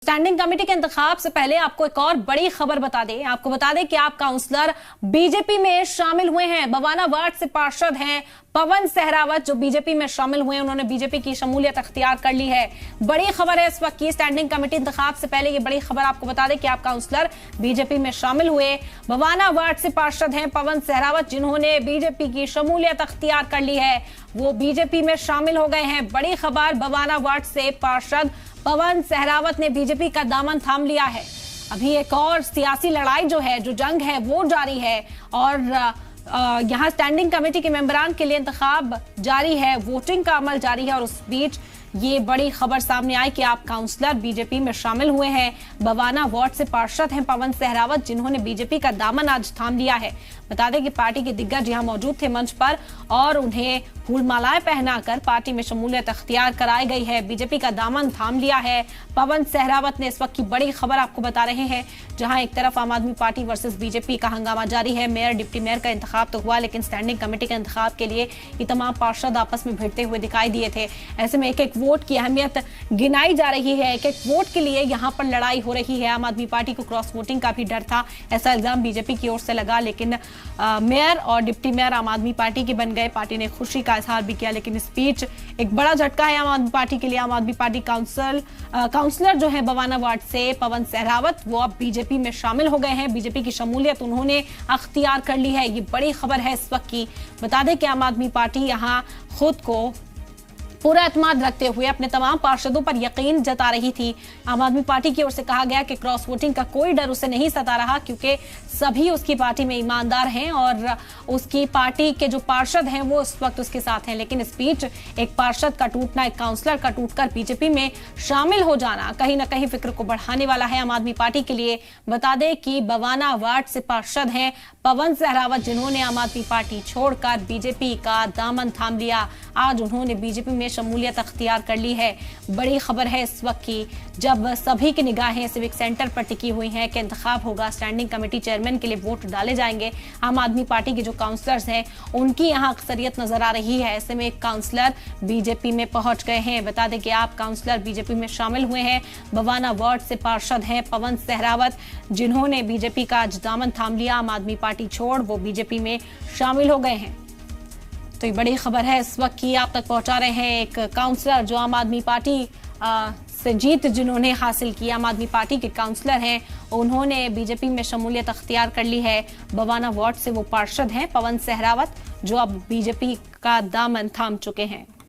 Standing committee के इंतखाब से पहले आपको एक और बड़ी खबर आपको बता दें कि आप काउंसलर बीजेपी में शामिल हुए हैं। बवाना वार्ड से पार्षद हैं पवन सहरावत, जो बीजेपी में शामिल हुए हैं। उन्होंने बीजेपी की शमूलियत अख्तियार कर ली है। बड़ी खबर है इस वक्त की स्टैंडिंग कमेटी इंतखाब से पहले। ये बड़ी खबर आपको बता दें कि आप काउंसलर बीजेपी में शामिल हुए। बवाना वार्ड से पार्षद हैं पवन सहरावत, जिन्होंने बीजेपी की शमूलियत अख्तियार कर ली है, वो बीजेपी में शामिल हो गए हैं। बड़ी खबर, बवाना वार्ड से पार्षद पवन सहरावत ने बीजेपी का दामन थाम लिया है। अभी एक और सियासी लड़ाई जो जंग है वो जारी है और यहाँ स्टैंडिंग कमेटी के मेंबरान के लिए इंतखाब जारी है, वोटिंग का अमल जारी है। और उस बीच ये बड़ी खबर सामने आई कि आप काउंसलर बीजेपी में शामिल हुए हैं। बवाना वार्ड से पार्षद हैं पवन सहरावत, जिन्होंने बीजेपी का दामन आज थाम लिया है। बता दें कि पार्टी के दिग्गज यहां मौजूद थे मंच पर और उन्हें फूल मालाएं पहनाकर पार्टी में शमूलियत अख्तियार कराई गई है। बीजेपी का दामन थाम लिया है पवन सहरावत ने। इस वक्त की बड़ी खबर आपको बता रहे हैं, जहां एक तरफ आम आदमी पार्टी वर्सेस बीजेपी का हंगामा जारी है। मेयर डिप्टी मेयर का इंतखाब तो हुआ, लेकिन स्टैंडिंग कमेटी के इंतखाब के लिए ये तमाम पार्षद आपस में भिड़ते हुए दिखाई दिए थे। ऐसे में एक एक वोट की अहमियत गिनाई जा रही है, एक एक वोट के लिए यहाँ पर लड़ाई हो रही है। आम आदमी पार्टी को क्रॉस वोटिंग का भी डर था, ऐसा इल्जाम बीजेपी की ओर से लगा, लेकिन मेयर और डिप्टी मेयर आम आदमी पार्टी के बन गए। पार्टी ने खुशी का इजहार भी किया, लेकिन इस बीच एक बड़ा झटका है आम आदमी पार्टी के लिए। आम आदमी पार्टी काउंसलर जो है बवाना वार्ड से पवन सहरावत, वो अब बीजेपी में शामिल हो गए हैं। बीजेपी की शमूलियत उन्होंने अख्तियार कर ली है। ये बड़ी खबर है इस वक्त की। बता दें कि आम आदमी पार्टी यहाँ खुद को पूरा एतमाद रखते हुए अपने तमाम पार्षदों पर यकीन जता रही थी। आम आदमी पार्टी की ओर से कहा गया कि क्रॉस वोटिंग का कोई डर उसे नहीं सता रहा, क्योंकि सभी उसकी पार्टी में ईमानदार हैं और उसकी पार्टी के जो पार्षद हैं वो इस वक्त उसके साथ हैं। लेकिन इस बीच एक पार्षद का टूटना, एक काउंसलर का टूटकर बीजेपी में शामिल हो जाना कहीं ना कहीं फिक्र को बढ़ाने वाला है आम आदमी पार्टी के लिए। बता दें कि बवाना वार्ड से पार्षद हैं पवन सहरावत, जिन्होंने आम आदमी पार्टी छोड़कर बीजेपी का दामन थाम लिया। आज उन्होंने बीजेपी में शमूलियत अख्तियार कर ली है। बड़ी खबर है इस वक्त की, जब सभी की निगाहें सिविक सेंटर पर टिकी हुई हैं कि इंतखाब होगा, स्टैंडिंग कमेटी चेयरमैन के लिए वोट डाले जाएंगे। आम आदमी पार्टी के जो काउंसलर्स हैं उनकी यहां अक्सरियत नजर आ रही है। ऐसे में एक काउंसलर बीजेपी में पहुंच गए हैं। बता दें कि आप काउंसलर बीजेपी में शामिल हुए हैं। बवाना वार्ड से पार्षद हैं पवन सहरावत, जिन्होंने बीजेपी का आज दामन थाम लिया। आम आदमी पार्टी छोड़ वो बीजेपी में शामिल हो गए हैं। तो ये बड़ी खबर है इस वक्त की, आप तक पहुंचा रहे हैं। एक काउंसलर जो आम आदमी पार्टी से जीत जिन्होंने हासिल की, आम आदमी पार्टी के काउंसलर हैं, उन्होंने बीजेपी में शमूलियत अख्तियार कर ली है। बवाना वार्ड से वो पार्षद हैं पवन सहरावत, जो अब बीजेपी का दामन थाम चुके हैं।